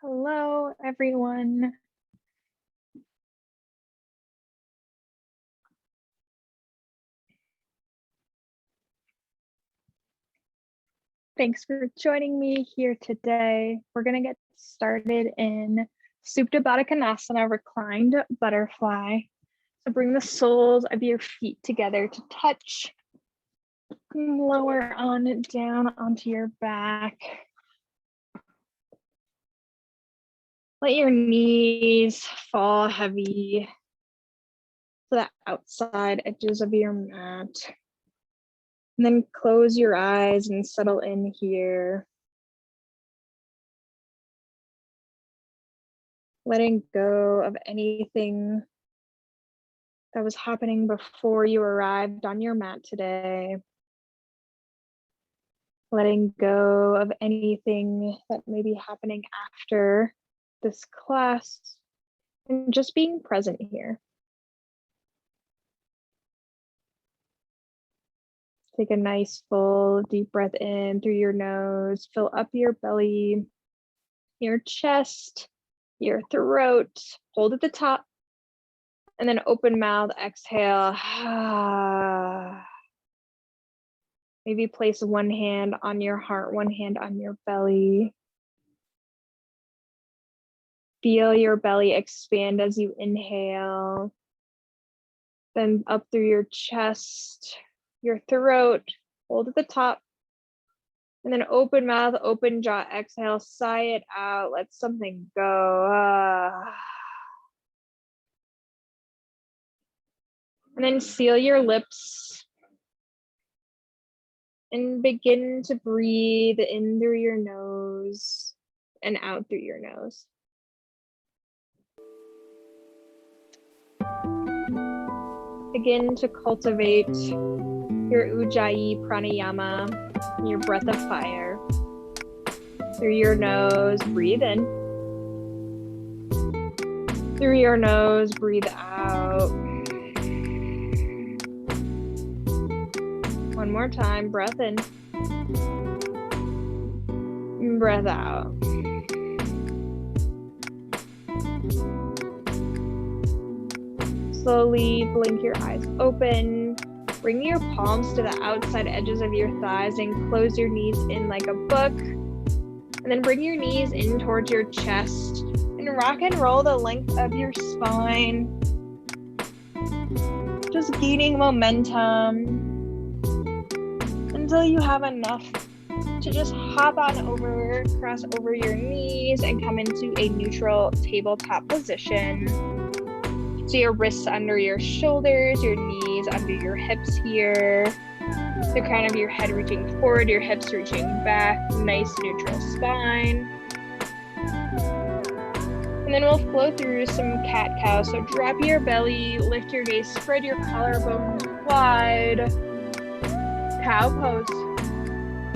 Hello, everyone. Thanks for joining me here today. We're going to get started in Supta Baddha Konasana, reclined butterfly. So bring the soles of your feet together to touch. Lower on down onto your back. Let your knees fall heavy to the outside edges of your mat. And then close your eyes and settle in here. Letting go of anything that was happening before you arrived on your mat today. Letting go of anything that may be happening after this class, and just being present here. Take a nice full deep breath in through your nose, fill up your belly, your chest, your throat, hold at the top, and then open mouth, exhale. Maybe place one hand on your heart, one hand on your belly. Feel your belly expand as you inhale. Then up through your chest, your throat, hold at the top. And then open mouth, open jaw, exhale, sigh it out, let something go. And then seal your lips and begin to breathe in through your nose and out through your nose. Begin to cultivate your Ujjayi pranayama, your breath of fire. Through your nose, breathe in. Through your nose, breathe out. One more time, breath in. Breath out. Slowly blink your eyes open. Bring your palms to the outside edges of your thighs and close your knees in like a book. And then bring your knees in towards your chest and rock and roll the length of your spine. Just gaining momentum until you have enough to just hop on over, cross over your knees and come into a neutral tabletop position. So your wrists under your shoulders, your knees under your hips here. The crown of your head reaching forward, your hips reaching back, nice neutral spine. And then we'll flow through some cat-cow. So drop your belly, lift your gaze, spread your collarbones wide. Cow pose.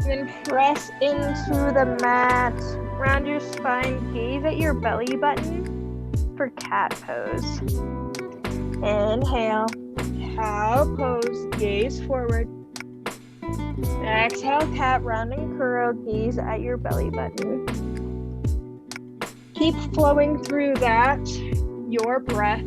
And then press into the mat, round your spine, gaze at your belly button for cat pose. Inhale, cow pose, gaze forward. Exhale, cat, round and curl, gaze at your belly button. Keep flowing through that, your breath.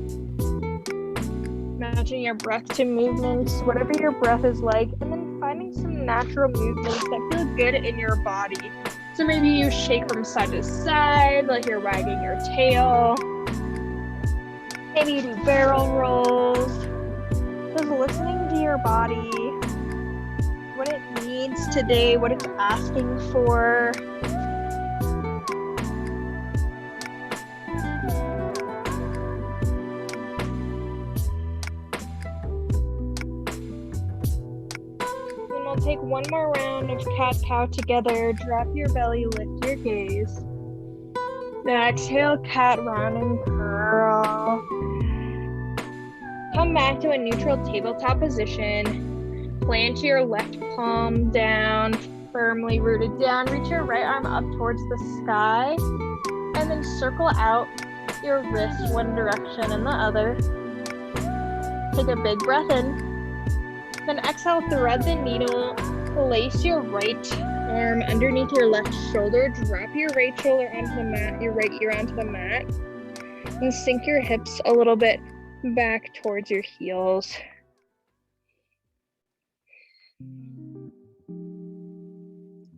Matching your breath to movements, whatever your breath is like, and then finding some natural movements that feel good in your body. So maybe you shake from side to side, like you're wagging your tail. Maybe you do barrel rolls. Just listening to your body, what it needs today, what it's asking for. Then we'll take one more round of cat-cow together. Drop your belly, lift your gaze. Now exhale, cat, round and curl. Come back to a neutral tabletop position. Plant your left palm down, firmly rooted down. Reach your right arm up towards the sky. And then circle out your wrist one direction and the other. Take a big breath in. Then exhale, thread the needle Place your right arm underneath your left shoulder. Drop your right shoulder onto the mat, your right ear onto the mat. And sink your hips a little bit back towards your heels.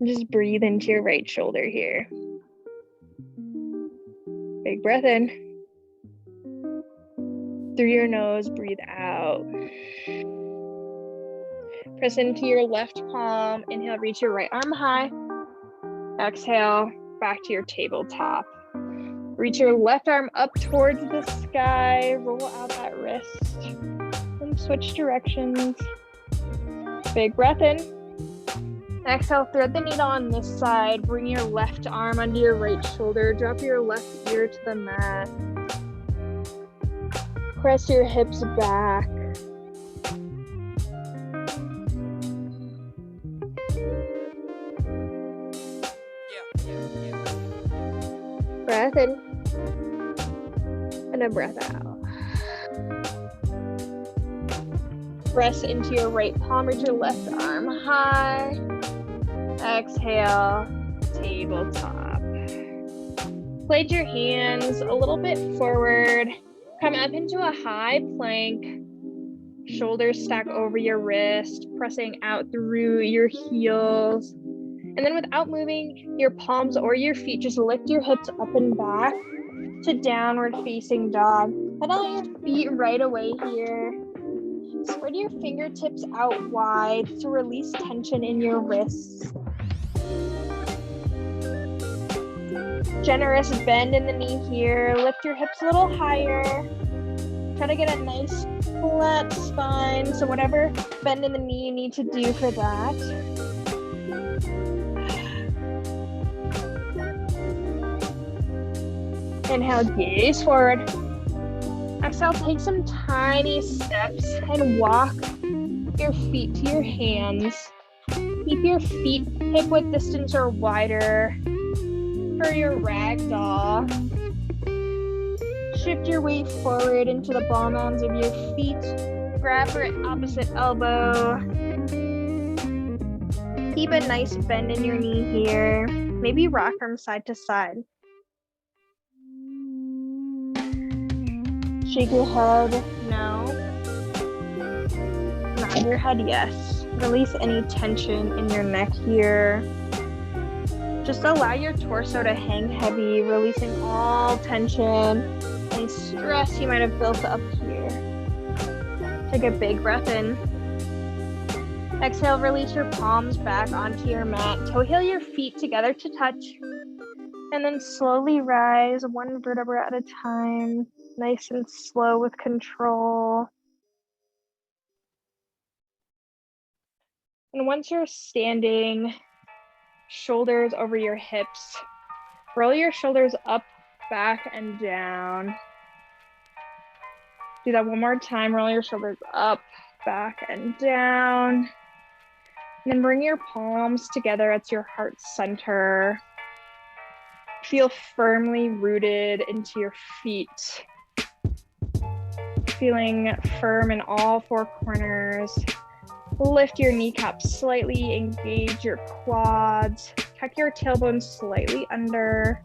Just breathe into your right shoulder here. Big breath in. Through your nose, breathe out. Press into your left palm. Inhale, reach your right arm high. Exhale, back to your tabletop. Reach your left arm up towards the sky. Roll out that wrist. And switch directions. Big breath in. Exhale, thread the needle on this side. Bring your left arm under your right shoulder. Drop your left ear to the mat. Press your hips back. Breath in. And a breath out. Press into your right palm. Reach your left arm high. Exhale, tabletop. Place your hands a little bit forward. Come up into a high plank. Shoulders stack over your wrist, pressing out through your heels. And then without moving your palms or your feet, just lift your hips up and back to downward facing dog. Head on your feet right away here. Spread your fingertips out wide to release tension in your wrists. Generous bend in the knee here. Lift your hips a little higher. Try to get a nice flat spine. So whatever bend in the knee you need to do for that. Inhale, gaze forward. Exhale, take some tiny steps and walk your feet to your hands. Keep your feet hip width distance or wider for your ragdoll. Shift your weight forward into the ball mounds of your feet. Grab your opposite elbow. Keep a nice bend in your knee here. Maybe rock from side to side. Shake your head, no. Nod your head, yes. Release any tension in your neck here. Just allow your torso to hang heavy, releasing all tension and stress you might have built up here. Take a big breath in. Exhale, release your palms back onto your mat. Toe heel your feet together to touch. And then slowly rise one vertebra at a time. Nice and slow with control. And once you're standing, shoulders over your hips, roll your shoulders up, back, and down. Do that one more time. Roll your shoulders up, back, and down. And then bring your palms together at your heart center. Feel firmly rooted into your feet. Feeling firm in all four corners. Lift your kneecaps slightly, engage your quads. Tuck your tailbone slightly under.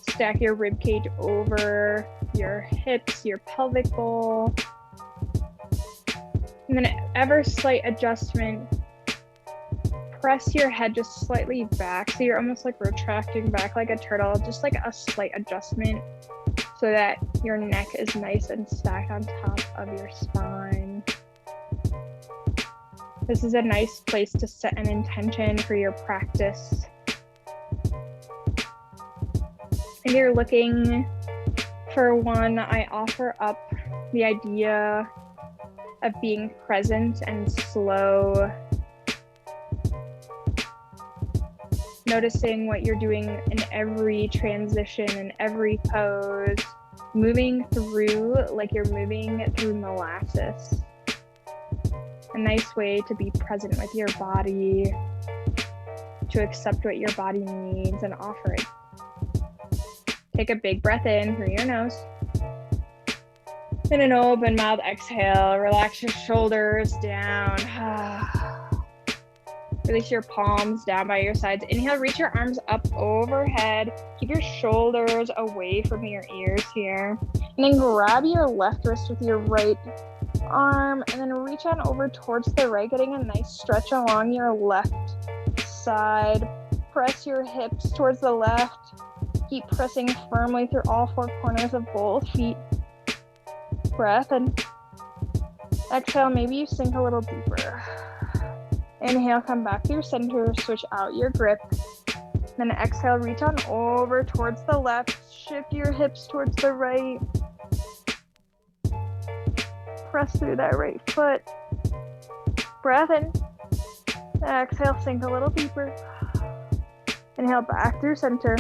Stack your rib cage over your hips, your pelvic bowl. And then ever slight adjustment. Press your head just slightly back. So you're almost like retracting back like a turtle, just like a slight adjustment so that your neck is nice and stacked on top of your spine. This is a nice place to set an intention for your practice. If you're looking for one, I offer up the idea of being present and slow. Noticing what you're doing in every transition, in every pose, moving through like you're moving through molasses. A nice way to be present with your body, to accept what your body needs and offer it. Take a big breath in through your nose. And an open mouth exhale. Relax your shoulders down. Release your palms down by your sides. Inhale, reach your arms up overhead. Keep your shoulders away from your ears here. And then grab your left wrist with your right arm and then reach on over towards the right, getting a nice stretch along your left side. Press your hips towards the left. Keep pressing firmly through all four corners of both feet. Breath in. Exhale, maybe you sink a little deeper. Inhale, come back to your center, switch out your grip. Then exhale, reach on over towards the left, shift your hips towards the right. Press through that right foot. Breath in. Exhale, sink a little deeper. Inhale, back through center.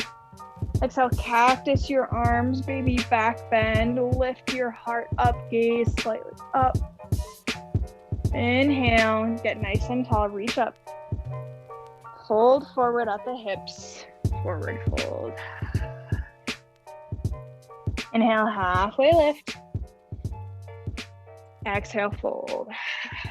Exhale, cactus your arms, baby back bend. Lift your heart up, gaze slightly up. Inhale, get nice and tall, reach up. Fold forward at the hips, forward fold. Inhale, halfway lift. Exhale, fold.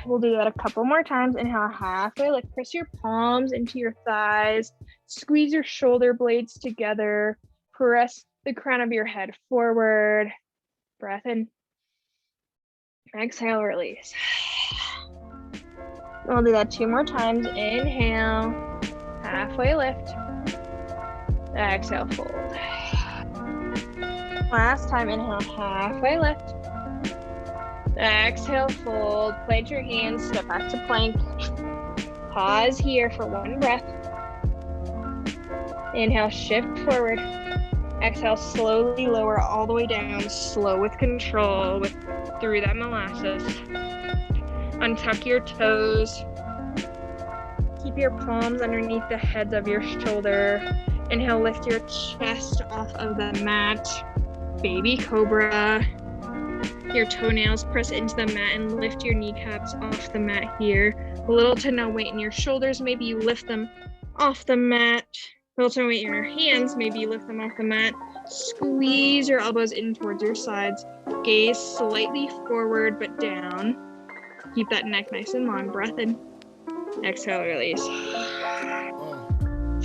We'll do that a couple more times. Inhale, halfway lift. Press your palms into your thighs. Squeeze your shoulder blades together. Press the crown of your head forward. Breath in. Exhale, release. We'll do that 2 more times. Inhale, halfway lift. Exhale, fold. Last time, inhale, halfway lift. Exhale, fold. Plant your hands, step back to plank. Pause here for 1 breath. Inhale, shift forward. Exhale, slowly lower all the way down, slow with control, through that molasses. Untuck your toes. Keep your palms underneath the heads of your shoulder. Inhale, lift your chest off of the mat. Baby cobra. Your toenails press into the mat and lift your kneecaps off the mat here. Little to no weight in your shoulders. Maybe you lift them off the mat. Little to no weight in your hands. Maybe you lift them off the mat. Squeeze your elbows in towards your sides. Gaze slightly forward but down. Keep that neck nice and long. Breath in. Exhale, release.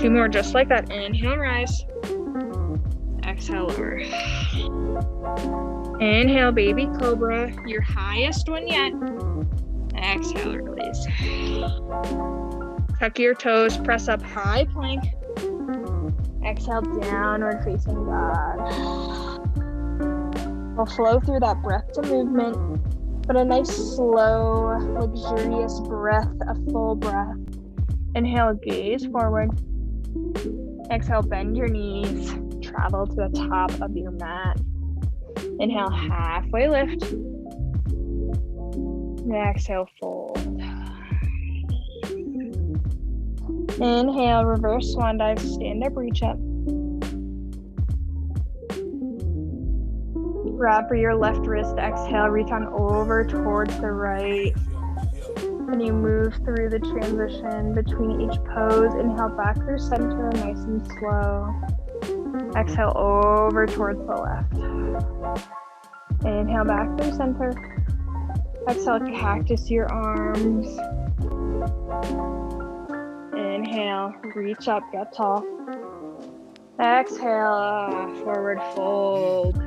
2 more just like that. Inhale, rise. Exhale, lower. Inhale, baby cobra. Your highest one yet. Exhale, release. Tuck your toes. Press up, high plank. Exhale, downward facing dog. We'll flow through that breath to movement. But a nice, slow, luxurious breath, a full breath. Inhale, gaze forward. Exhale, bend your knees. Travel to the top of your mat. Inhale, halfway lift. Exhale, fold. Inhale, reverse swan dive, stand up, reach up. Grab for your left wrist, exhale, reach on over towards the right. And you move through the transition between each pose. Inhale, back through center, nice and slow. Exhale, over towards the left. Inhale, back through center. Exhale, cactus your arms. Inhale, reach up, get tall. Exhale, forward fold.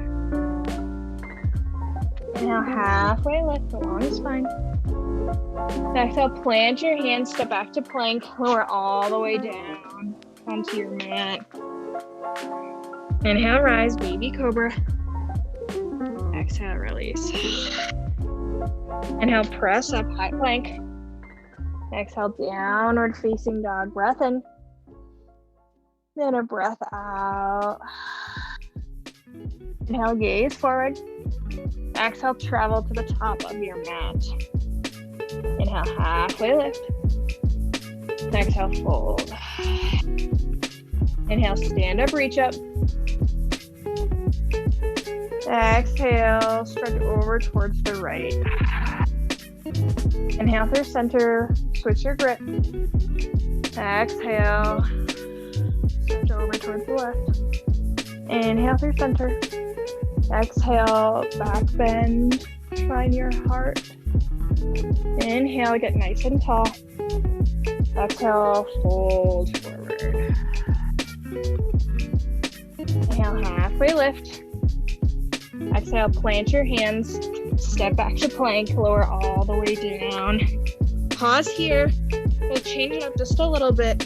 Inhale, halfway lift, along the spine. Exhale, plant your hands, step back to plank, lower all the way down onto your mat. Inhale, rise, baby cobra. Exhale, release. Inhale, press up, high plank. Exhale, downward facing dog. Breath in. Then a breath out. Inhale, gaze forward. Exhale, travel to the top of your mat. Inhale, halfway lift. Exhale, fold. Inhale, stand up, reach up. Exhale, stretch over towards the right. Inhale through center, switch your grip. Exhale, stretch over towards the left. Inhale through center. Exhale, back bend, find your heart. Inhale, get nice and tall. Exhale, fold forward. Inhale, halfway lift. Exhale, plant your hands, step back to plank, lower all the way down. Pause here. We'll change it up just a little bit.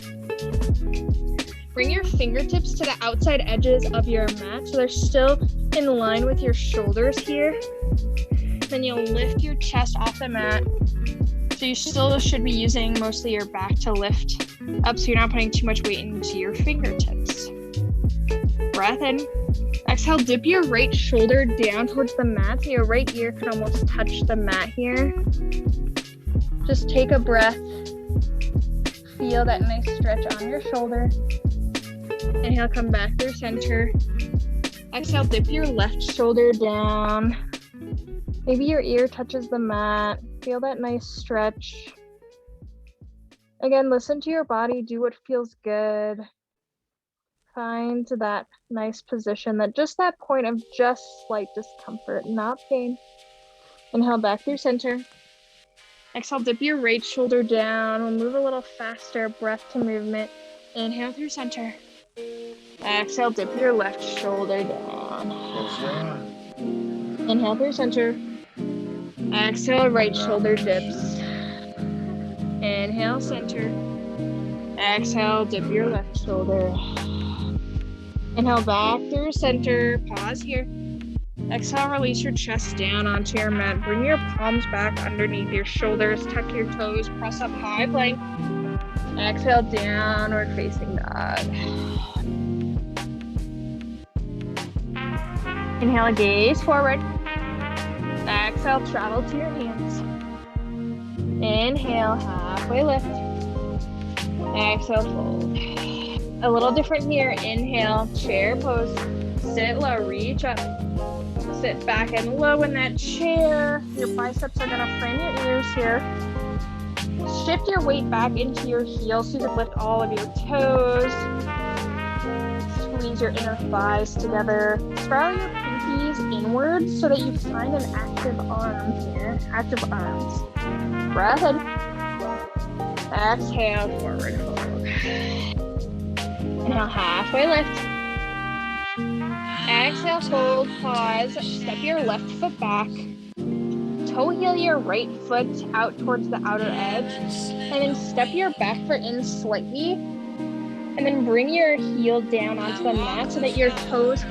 Bring your fingertips to the outside edges of your mat so they're still in line with your shoulders here. Then you'll lift your chest off the mat. So you still should be using mostly your back to lift up so you're not putting too much weight into your fingertips. Breath in. Exhale, dip your right shoulder down towards the mat so your right ear can almost touch the mat here. Just take a breath. Feel that nice stretch on your shoulder. Inhale, come back through center. Exhale, dip your left shoulder down. Maybe your ear touches the mat. Feel that nice stretch. Again, listen to your body. Do what feels good. Find that nice position, that point of just slight discomfort, not pain. Inhale, back through center. Exhale, dip your right shoulder down. We'll move a little faster. Breath to movement. Inhale through center. Exhale, dip your left shoulder down. Inhale through center. Exhale, right shoulder dips. Inhale, center. Exhale, dip your left shoulder. Inhale, back through center. Pause here. Exhale, release your chest down onto your mat. Bring your palms back underneath your shoulders. Tuck your toes. Press up high plank. Exhale, downward facing dog. Inhale, gaze forward. Exhale, travel to your hands. Inhale, halfway lift. Exhale, fold. A little different here. Inhale, chair pose. Sit low, reach up. Sit back and low in that chair. Your biceps are gonna frame your ears here. Shift your weight back into your heels so you can lift all of your toes. Squeeze your inner thighs together. Spiral your pinkies inwards so that you find an active arm here. Active arms. Breath in. Exhale, forward fold. Inhale, halfway lift. Exhale, fold, pause. Step your left foot back. Toe heel your right foot out towards the outer edge. And then step your back foot in slightly. And then bring your heel down onto the mat so that your toes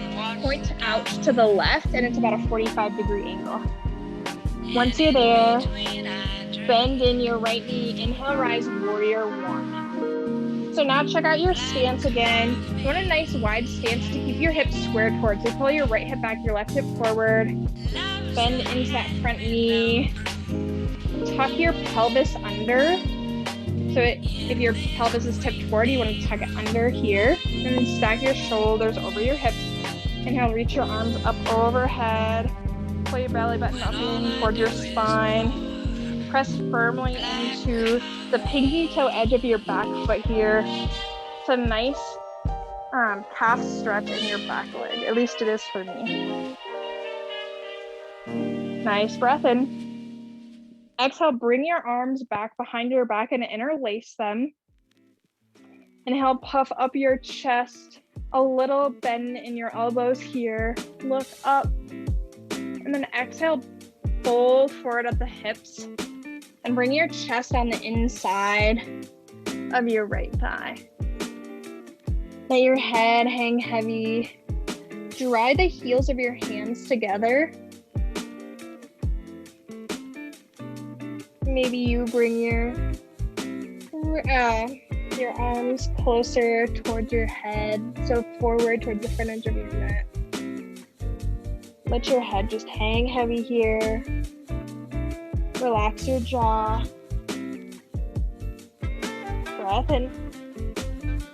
point out to the left and it's about a 45-degree angle. Once you're there, bend in your right knee. Inhale, rise, warrior one. So now check out your stance again. You want a nice wide stance to keep your hips square towards you. Pull your right hip back, your left hip forward. Bend into that front knee. Tuck your pelvis under. So if your pelvis is tipped forward, you want to tuck it under here. And then stack your shoulders over your hips. Inhale, reach your arms up overhead. Pull your belly button up in towards your spine. Press firmly into the pinky toe edge of your back foot here. It's a nice calf stretch in your back leg. At least it is for me. Nice breath in. Exhale, bring your arms back behind your back and interlace them. Inhale, puff up your chest. A little bend in your elbows here. Look up. And then exhale, fold forward at the hips. And bring your chest on the inside of your right thigh. Let your head hang heavy. Dry the heels of your hands together. Maybe you bring your arms closer towards your head, so forward towards the front edge of your mat. Let your head just hang heavy here. Relax your jaw. Breath in.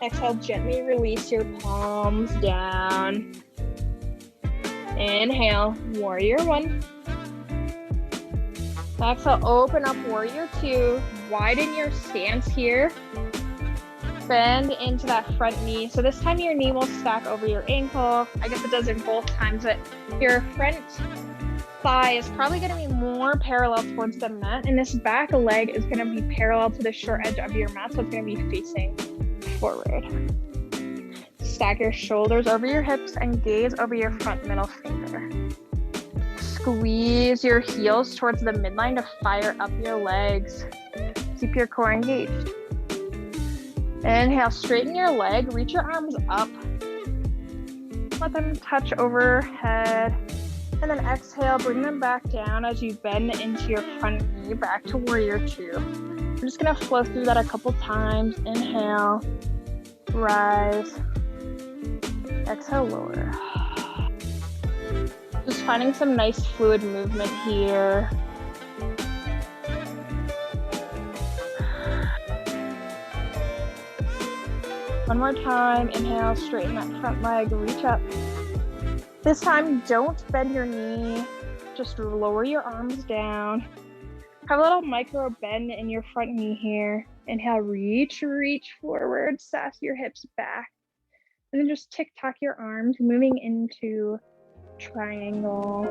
Exhale, gently release your palms down. Inhale, warrior one. Exhale, open up, warrior two. Widen your stance here. Bend into that front knee. So this time your knee will stack over your ankle. I guess it does in both times, but your front thigh is probably going to be more parallel towards the mat, and this back leg is going to be parallel to the short edge of your mat, so it's going to be facing forward. Stack your shoulders over your hips and gaze over your front middle finger. Squeeze your heels towards the midline to fire up your legs. Keep your core engaged. Inhale, straighten your leg, reach your arms up. Let them touch overhead. And then exhale, bring them back down as you bend into your front knee back to warrior two. I'm just gonna flow through that a couple times. Inhale, rise, exhale, lower. Just finding some nice fluid movement here. One more time, inhale, straighten that front leg, reach up. This time, don't bend your knee, just lower your arms down. Have a little micro bend in your front knee here. Inhale, reach forward, sass your hips back. And then just tick-tock your arms, moving into triangle.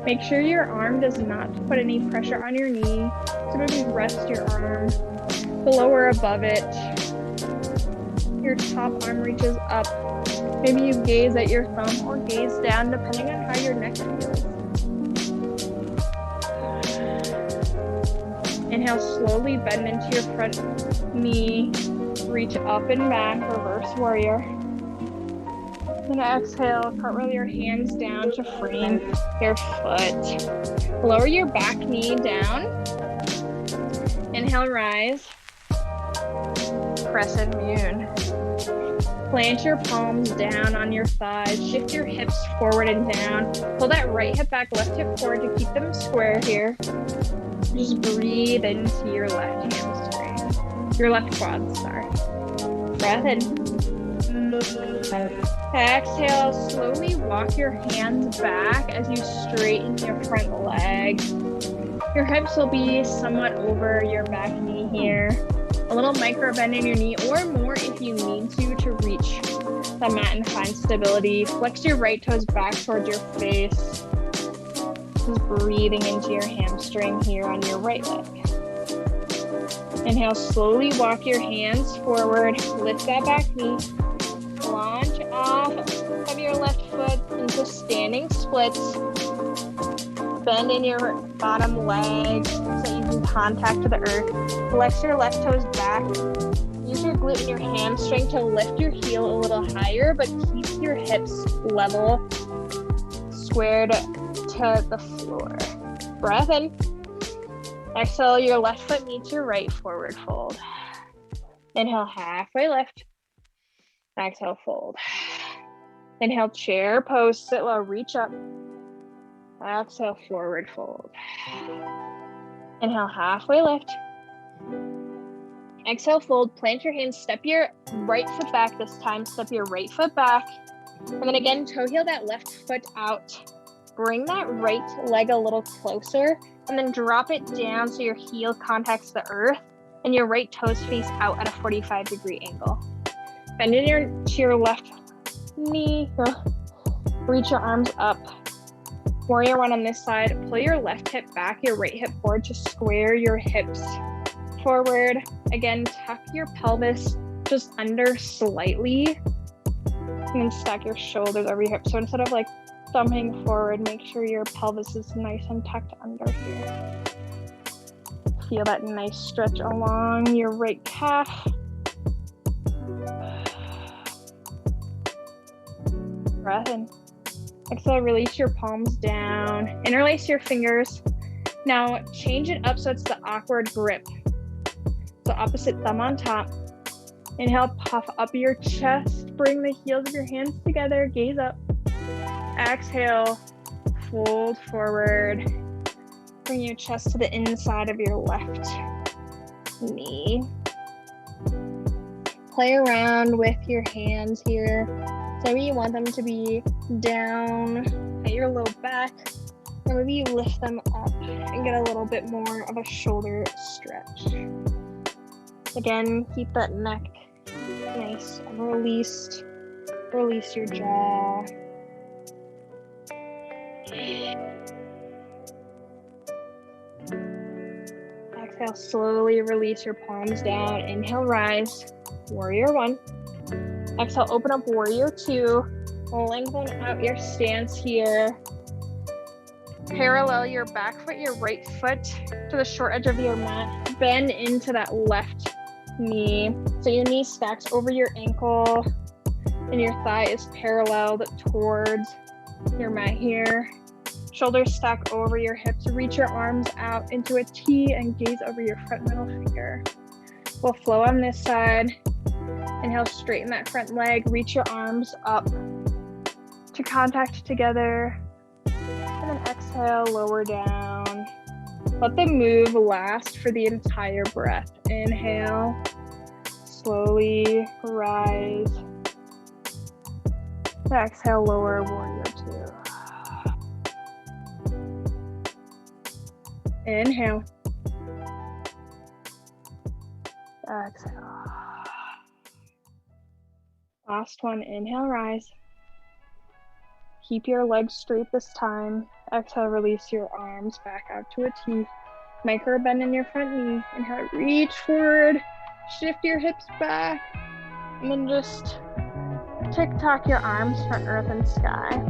Make sure your arm does not put any pressure on your knee. So maybe rest your arm below or above it. Your top arm reaches up. Maybe you gaze at your thumb or gaze down, depending on how your neck feels. Inhale, slowly bend into your front knee. Reach up and back, reverse warrior. Then exhale, cartwheel your hands down to frame your foot. Lower your back knee down. Inhale, rise. Crescent moon. Plant your palms down on your thighs. Shift your hips forward and down. Pull that right hip back, left hip forward to keep them square here. Just breathe into your left hamstring. Your left quad, sorry. Breath in. Exhale, slowly walk your hands back as you straighten your front leg. Your hips will be somewhat over your back knee here. A little micro bend in your knee or more if you need to reach the mat and find stability. Flex your right toes back towards your face. Just breathing into your hamstring here on your right leg. Inhale, slowly walk your hands forward. Lift that back knee. Launch off of your left foot into standing splits. Bend in your bottom leg so you can contact to the earth. Flex your left toes back. Use your glute and your hamstring to lift your heel a little higher, but keep your hips level, squared to the floor. Breath in. Exhale, your left foot meets your right, forward fold. Inhale, halfway lift. Exhale, fold. Inhale, chair pose, sit low, reach up. Exhale, forward fold. Inhale, halfway lift. Exhale, fold. Plant your hands, step your right foot back this time. Step your right foot back. And then again, toe heel that left foot out. Bring that right leg a little closer. And then drop it down so your heel contacts the earth. And your right toes face out at a 45-degree angle. Bend in to your left knee. Reach your arms up. Warrior one on this side. Pull your left hip back, your right hip forward. Just square your hips forward. Again, tuck your pelvis just under slightly. And then stack your shoulders over your hips. So instead of like thumbing forward, make sure your pelvis is nice and tucked under here. Feel that nice stretch along your right calf. Breath in. Exhale, release your palms down. Interlace your fingers. Now change it up so it's the awkward grip. So opposite thumb on top. Inhale, puff up your chest. Bring the heels of your hands together. Gaze up. Exhale, fold forward. Bring your chest to the inside of your left knee. Play around with your hands here. So maybe you want them to be down at your low back, or maybe you lift them up and get a little bit more of a shoulder stretch. Again, keep that neck nice and released. Release your jaw. Exhale, slowly release your palms down. Inhale, rise. Warrior one. Exhale, open up warrior two. Lengthen out your stance here. Parallel your back foot, your right foot to the short edge of your mat. Bend into that left knee. So your knee stacks over your ankle and your thigh is paralleled towards your mat here. Shoulders stack over your hips. Reach your arms out into a T and gaze over your front middle finger. We'll flow on this side. Inhale, straighten that front leg. Reach your arms up to contact together. And then exhale, lower down. Let the move last for the entire breath. Inhale, slowly rise. Exhale, lower, warrior two. Inhale. Exhale. Last one, inhale, rise. Keep your legs straight this time. Exhale, release your arms back out to a T. Micro bend in your front knee. Inhale, reach forward. Shift your hips back. And then just tick-tock your arms for earth and sky.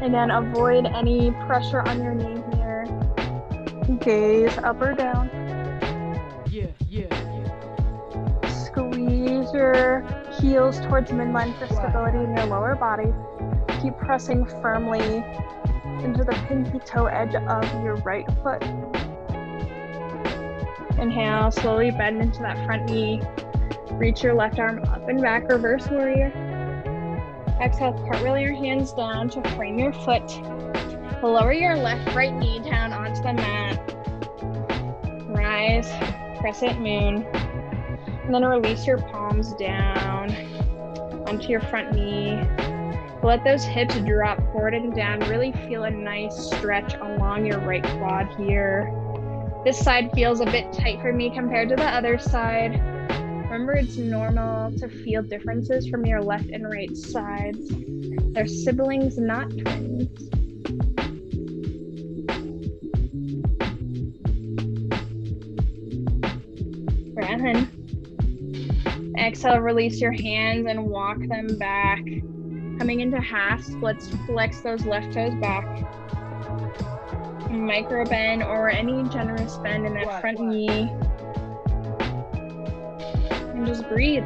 Again, avoid any pressure on your knee here. Gaze up or down. Squeeze your heels towards midline for stability in your lower body. Keep pressing firmly into the pinky toe edge of your right foot. Inhale, slowly bend into that front knee. Reach your left arm up and back, reverse warrior. Exhale, cartwheel your hands down to frame your foot. Lower your left right knee down onto the mat. Rise, crescent moon. And then release your palms down onto your front knee. Let those hips drop forward and down. Really feel a nice stretch along your right quad here. This side feels a bit tight for me compared to the other side. Remember, it's normal to feel differences from your left and right sides. They're siblings, not twins. Breath in. Exhale, release your hands and walk them back. Coming into half splits, flex those left toes back. Micro bend or any generous bend in that front knee. And just breathe.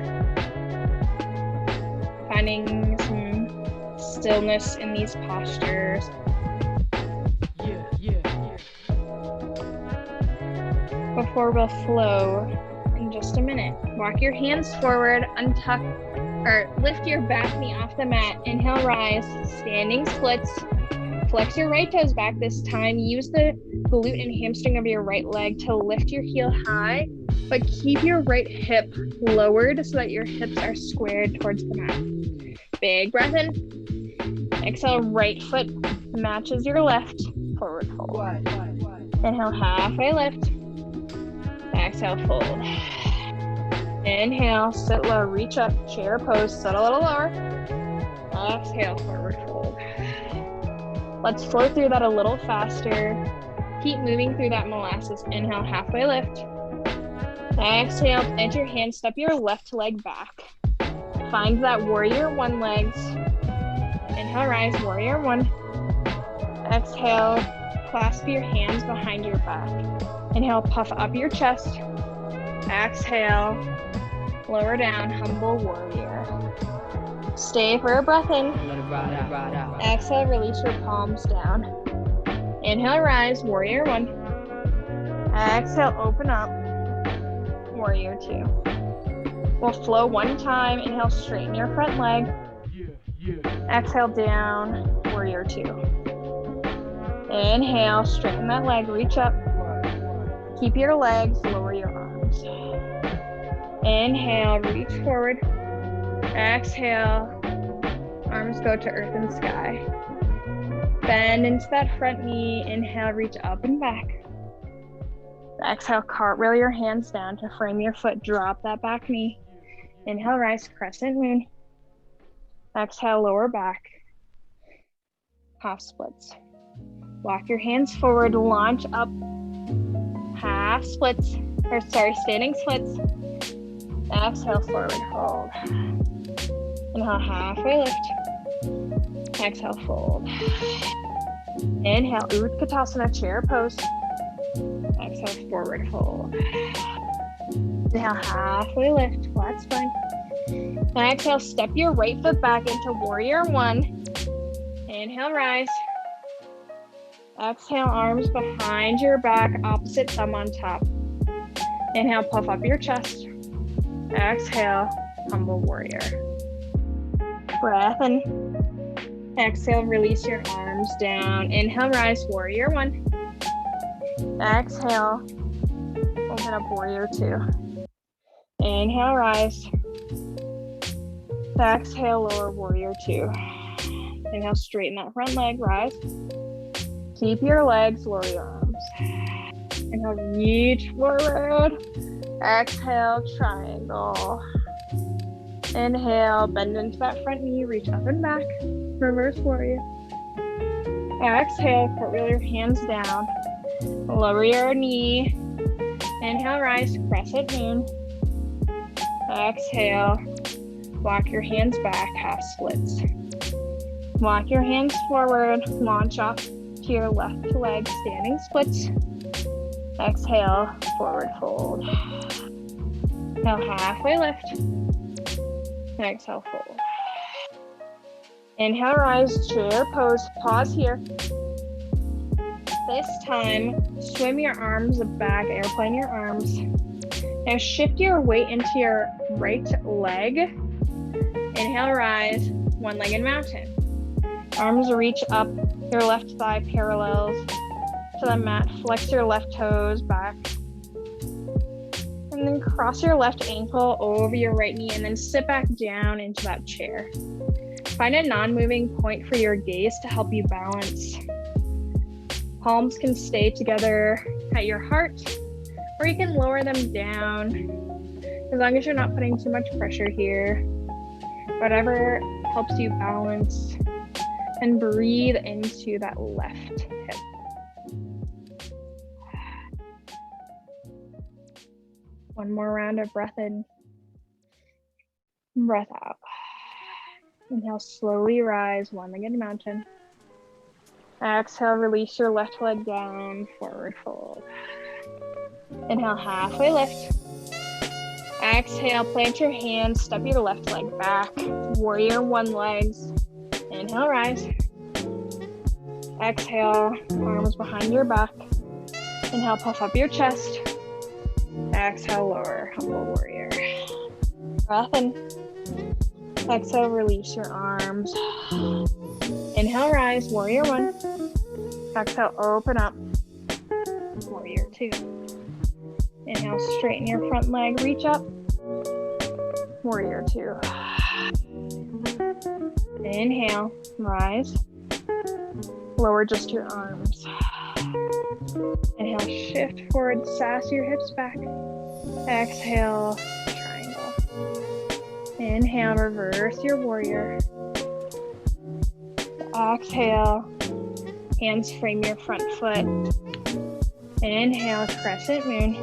Finding some stillness in these postures. Before we'll flow in just a minute. Walk your hands forward, untuck or lift your back knee off the mat. Inhale, rise, standing splits. Flex your right toes back this time. Use the glute and hamstring of your right leg to lift your heel high, but keep your right hip lowered so that your hips are squared towards the mat. Big breath in. Exhale, right foot matches your left. Forward fold. Inhale, halfway lift. Exhale, fold. Inhale, sit low, reach up, chair pose, sit a little lower. Exhale, forward fold. Let's flow through that a little faster. Keep moving through that molasses. Inhale, halfway lift. Exhale, plant your hands, step your left leg back. Find that warrior one legs. Inhale, rise, warrior one. Exhale, clasp your hands behind your back. Inhale, puff up your chest. Exhale, lower down, humble warrior. Stay for a breath in. Exhale, release your palms down. Inhale, rise, warrior one. Exhale, open up, warrior two. We'll flow one time. Inhale, straighten your front leg. Exhale, down, warrior two. Inhale, straighten that leg, reach up. Keep your legs, lower your arms. Inhale, reach forward. Exhale, arms go to earth and sky. Bend into that front knee. Inhale, reach up and back. Exhale, cartwheel your hands down to frame your foot. Drop that back knee. Inhale, rise, crescent moon. Exhale, lower back. Half splits. Walk your hands forward, launch up standing splits. Exhale, forward fold. Inhale, halfway lift. Exhale, fold. Inhale, Utkatasana, chair pose. Exhale, forward fold. Inhale, halfway lift, flat spine. And exhale, step your right foot back into warrior one. Inhale, rise. Exhale, arms behind your back, opposite thumb on top. Inhale, puff up your chest. Exhale, humble warrior. Breath in. Exhale, release your arms down. Inhale, rise, warrior one. Exhale, open up warrior two. Inhale, rise. Exhale, lower warrior two. Inhale, straighten that front leg, rise. Keep your legs, lower your arms. Inhale, reach forward. Exhale, triangle. Inhale, bend into that front knee, reach up and back. Reverse warrior. Exhale, cartwheel your hands down. Lower your knee. Inhale, rise, crescent moon. Exhale, walk your hands back, half splits. Walk your hands forward, launch off to your left leg, standing splits. Exhale, forward fold. Now halfway lift. Exhale, fold. Inhale, rise, chair pose. Pause here. This time, swim your arms back, airplane your arms. Now shift your weight into your right leg. Inhale, rise, one-legged mountain. Arms reach up, your left thigh parallels to the mat. Flex your left toes back. And then cross your left ankle over your right knee and then sit back down into that chair. Find a non-moving point for your gaze to help you balance. Palms can stay together at your heart, or you can lower them down, as long as you're not putting too much pressure here. Whatever helps you balance, and breathe into that left hip. One more round of breath in, breath out. Inhale, slowly rise, one-legged mountain. Exhale, release your left leg down, forward fold. Inhale, halfway lift. Exhale, plant your hands, step your left leg back, warrior one legs. Inhale, rise. Exhale, arms behind your back. Inhale, puff up your chest. Exhale, lower, humble warrior. Breath in. Exhale, release your arms. Inhale, rise, warrior one. Exhale, open up, warrior two. Inhale, straighten your front leg, reach up, warrior two. Inhale, rise, lower just your arms. Inhale, shift forward, sass your hips back. Exhale, triangle. Inhale, reverse your warrior. Exhale, hands frame your front foot. Inhale, crescent moon.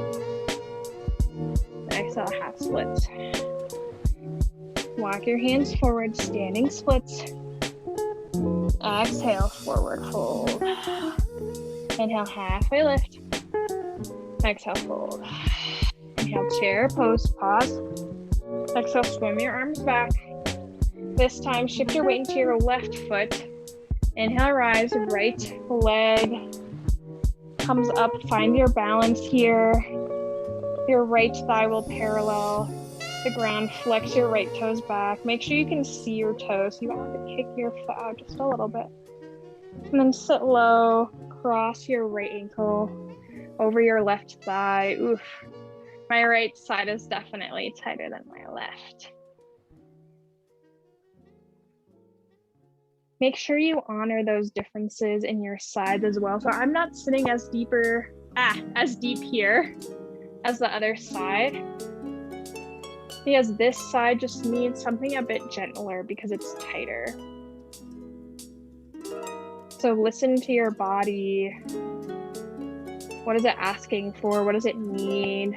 Exhale, half splits. Walk your hands forward, standing splits. Exhale, forward fold. Inhale, halfway lift. Exhale, fold. Inhale, chair pose, pause. Exhale, swim your arms back. This time, shift your weight into your left foot. Inhale, rise, right leg comes up. Find your balance here. Your right thigh will parallel the ground. Flex your right toes back. Make sure you can see your toes. You want to kick your foot out just a little bit. And then sit low. Cross your right ankle over your left thigh. Oof. My right side is definitely tighter than my left. Make sure you honor those differences in your sides as well. So I'm not sitting as deep here as the other side, because this side just needs something a bit gentler because it's tighter. So listen to your body What is it asking for? What does it need?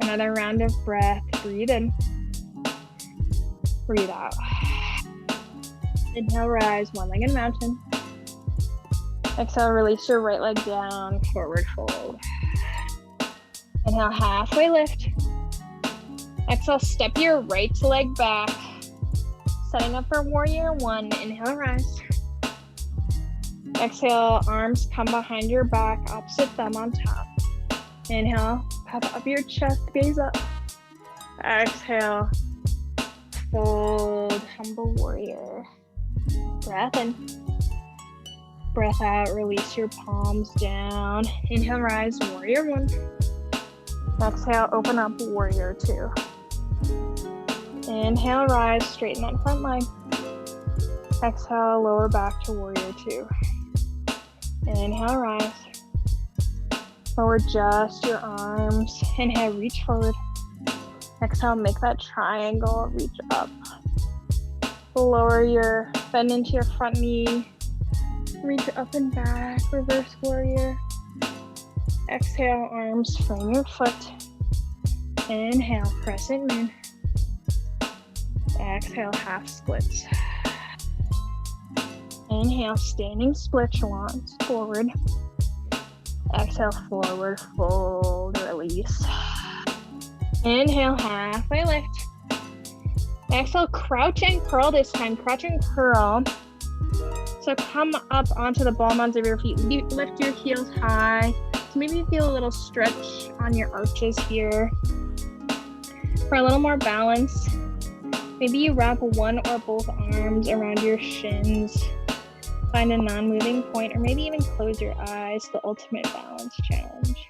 Another round of breath. Breathe in. Breathe out. Inhale, rise, one-legged mountain. Exhale, release your right leg down, forward fold. Inhale, halfway lift. Exhale, step your right leg back. Setting up for warrior one. Inhale, rise. Exhale, arms come behind your back, opposite thumb on top. Inhale, puff up your chest, gaze up. Exhale, fold, humble warrior. Breath in. Breath out, release your palms down. Inhale, rise, warrior one. Exhale, open up, warrior two. Inhale, rise, straighten that front leg. Exhale, lower back to warrior two. Inhale, rise. Lower just your arms. Inhale, reach forward. Exhale, make that triangle, reach up. Bend into your front knee. Reach up and back, reverse warrior. Exhale, arms frame your foot. Inhale, crescent moon. Exhale, half splits. Inhale, standing split chalans, forward. Exhale, forward fold, release. Inhale, halfway lift. Exhale, crouch and curl this time, crouch and curl. So come up onto the ball mounds of your feet. Lift your heels high. So maybe feel a little stretch on your arches here. For a little more balance, maybe you wrap one or both arms around your shins. Find a non-moving point, or maybe even close your eyes, the ultimate balance challenge.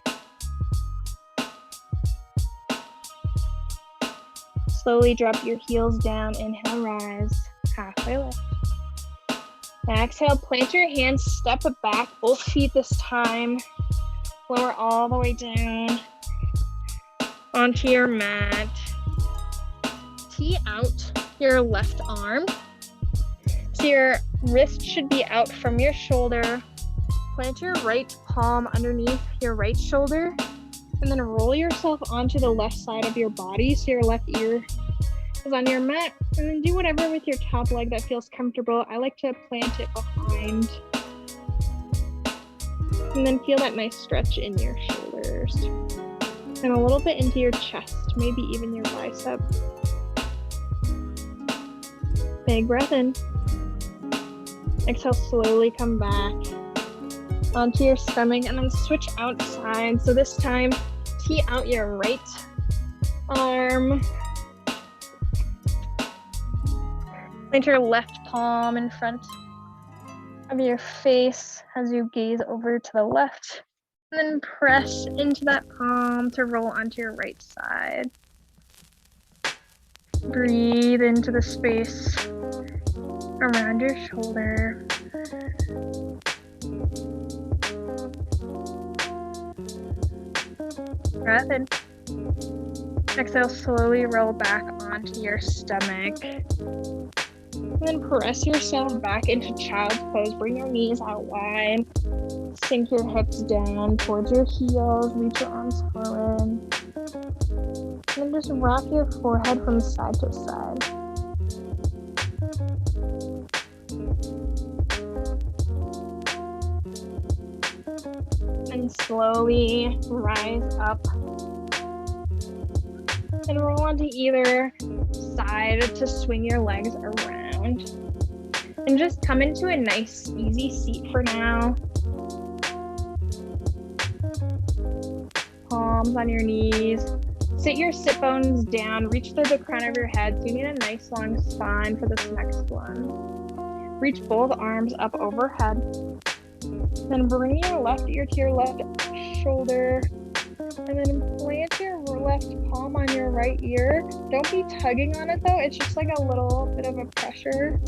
Slowly drop your heels down, inhale, rise, halfway lift. Exhale, plant your hands, step back, both feet this time. Lower all the way down onto your mat. Tee out your left arm. So your wrist should be out from your shoulder. Plant your right palm underneath your right shoulder, and then roll yourself onto the left side of your body so your left ear is on your mat, and then do whatever with your top leg that feels comfortable. I like to plant it behind, and then feel that nice stretch in your shoulders and a little bit into your chest, maybe even your bicep. Big breath in. Exhale, slowly come back onto your stomach and then switch outside. So this time, tee out your right arm. Plant your left palm in front of your face as you gaze over to the left. And then press into that palm to roll onto your right side. Breathe into the space around your shoulder. Breath in. Exhale, slowly roll back onto your stomach. And then press yourself back into child's pose. Bring your knees out wide. Sink your hips down towards your heels. Reach your arms forward. And then just rock your forehead from side to side. And slowly rise up and roll onto either side to swing your legs around. And just come into a nice, easy seat for now. Palms on your knees. Sit your sit bones down. Reach through the crown of your head. So you need a nice long spine for this next one. Reach both arms up overhead. Then bring your left ear to your left shoulder. And then plant your left palm on your right ear. Don't be tugging on it though. It's just like a little bit of a pressure.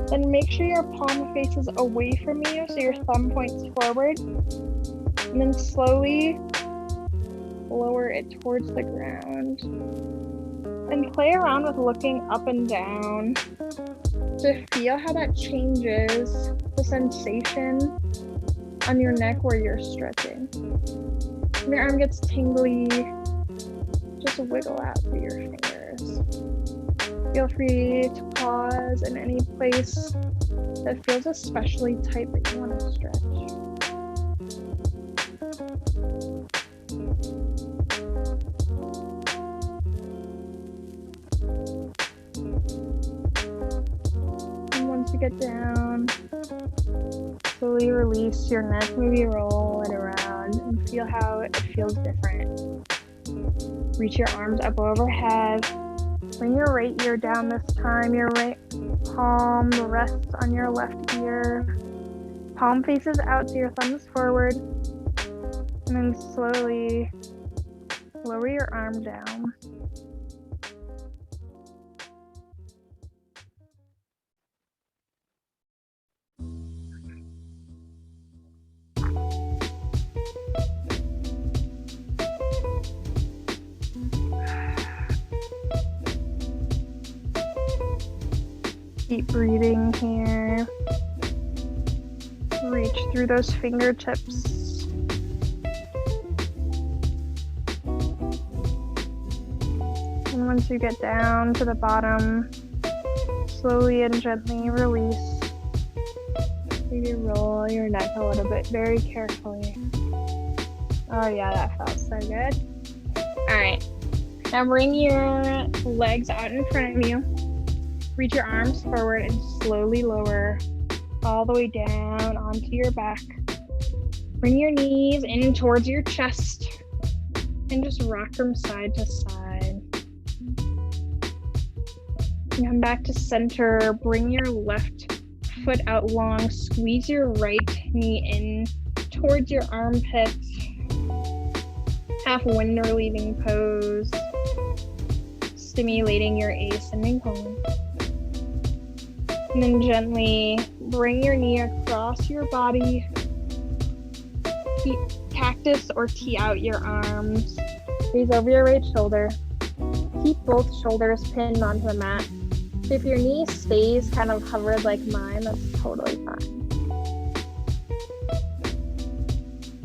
Then make sure your palm faces away from you so your thumb points forward. And then slowly lower it towards the ground. And play around with looking up and down to feel how that changes the sensation on your neck where you're stretching. When your arm gets tingly, just wiggle out through your fingers. Feel free to pause in any place that feels especially tight that you want to stretch. And once you get down, slowly release your neck, maybe roll it around and feel how it feels different. Reach your arms up overhead. Bring your right ear down this time. Your right palm rests on your left ear. Palm faces out so your thumbs forward. And then slowly lower your arm down. Keep breathing here. Reach through those fingertips. And once you get down to the bottom, slowly and gently release. Maybe roll your neck a little bit very carefully. Oh yeah, that felt so good. All right, now bring your legs out in front of you. Reach your arms forward and slowly lower all the way down onto your back. Bring your knees in towards your chest and just rock from side to side. And come back to center. Bring your left foot out long. Squeeze your right knee in towards your armpit. Half wind relieving pose, stimulating your ascending colon. And then gently bring your knee across your body. Cactus or tee out your arms. Gaze over your right shoulder. Keep both shoulders pinned onto the mat. If your knee stays kind of covered like mine, that's totally fine.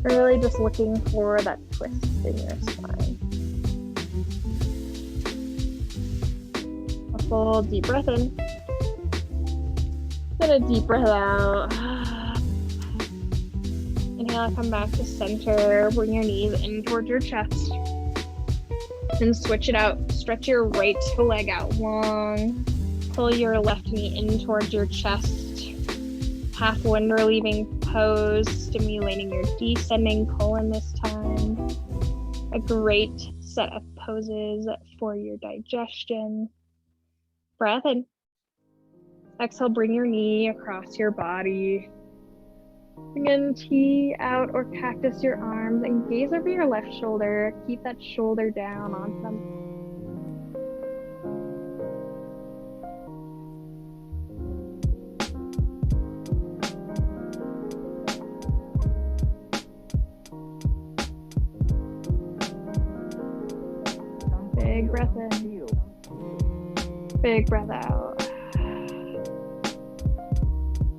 We're really just looking for that twist in your spine. A full deep breath in. Get a deep breath out. Inhale, come back to center. Bring your knees in towards your chest. Then switch it out. Stretch your right leg out long. Pull your left knee in towards your chest. Half wind relieving pose, stimulating your descending colon this time. A great set of poses for your digestion. Breath in. Exhale, bring your knee across your body. Again, tee out or cactus your arms and gaze over your left shoulder. Keep that shoulder down on them. Big breath in. Big breath out.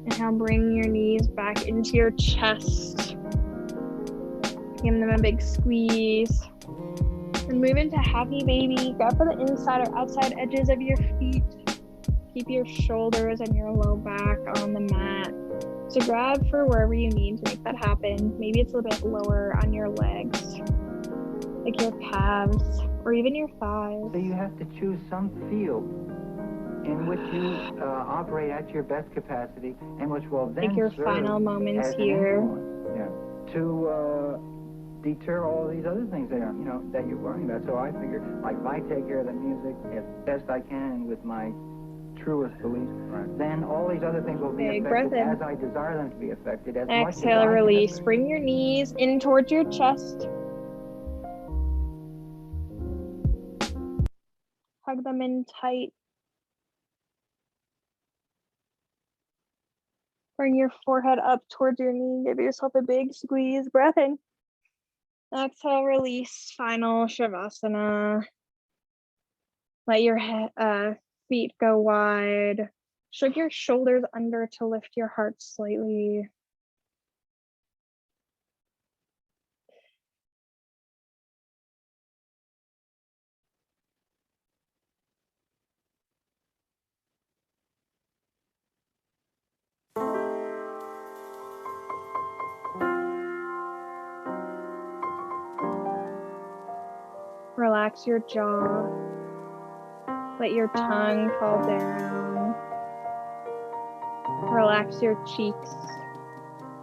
Inhale, bring your knees back into your chest. Give them a big squeeze. And move into happy baby. Grab for the inside or outside edges of your feet. Keep your shoulders and your low back on the mat. So grab for wherever you need to make that happen. Maybe it's a little bit lower on your legs, like your calves or even your thighs. So you have to choose some field in which you operate at your best capacity, and which will then take your serve final moments as an here. influence, to deter all these other things that that you're worrying about. So I figure, like, if I take care of the music as best I can with my truest beliefs, then all these other things will be Big affected breath in. as I desire them to be affected. As Exhale, much as I release. can. Bring your knees in towards your chest. Hug them in tight. Bring your forehead up towards your knee. Give yourself a big squeeze. Breath in. Exhale, release. Final Shavasana. Let your feet go wide. Shrug your shoulders under to lift your heart slightly. Relax your jaw. Let your tongue fall down. Relax your cheeks,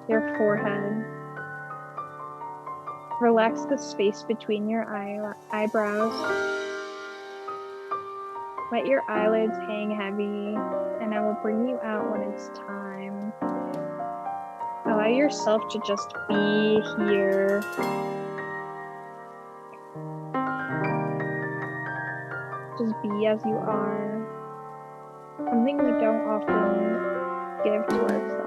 your forehead. Relax the space between your eyebrows. Let your eyelids hang heavy, and I will bring you out when it's time. Allow yourself to just be here. Just be as you are. Something we don't often give to ourselves.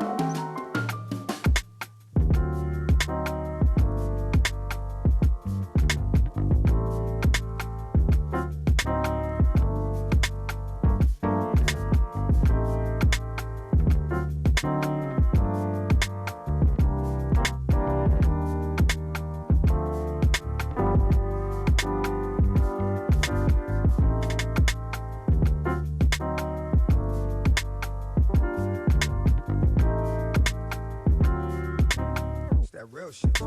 That real shit.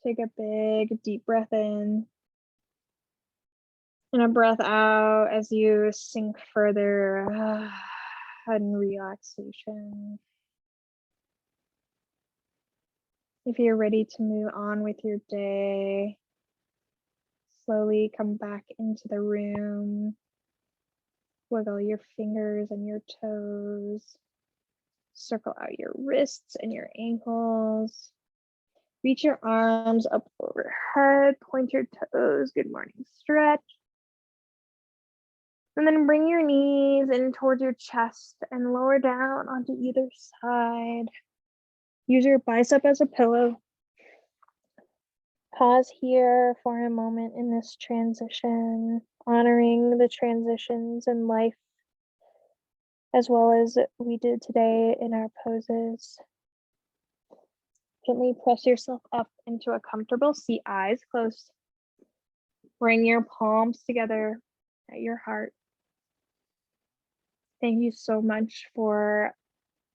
Take a big, deep breath in and a breath out as you sink further in relaxation. If you're ready to move on with your day, slowly come back into the room. Wiggle your fingers and your toes. Circle out your wrists and your ankles. Reach your arms up overhead, point your toes, good morning stretch. And then bring your knees in towards your chest and lower down onto either side. Use your bicep as a pillow. Pause here for a moment in this transition, honoring the transitions in life, as well as we did today in our poses. Gently press yourself up into a comfortable seat, eyes closed. Bring your palms together at your heart. Thank you so much for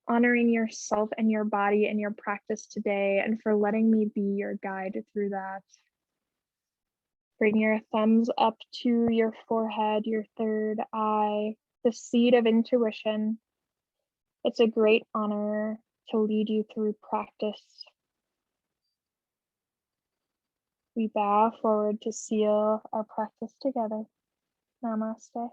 honoring yourself and your body and your practice today, and for letting me be your guide through that. Bring your thumbs up to your forehead, your third eye, the seed of intuition. It's a great honor to lead you through practice. We bow forward to seal our practice together. Namaste.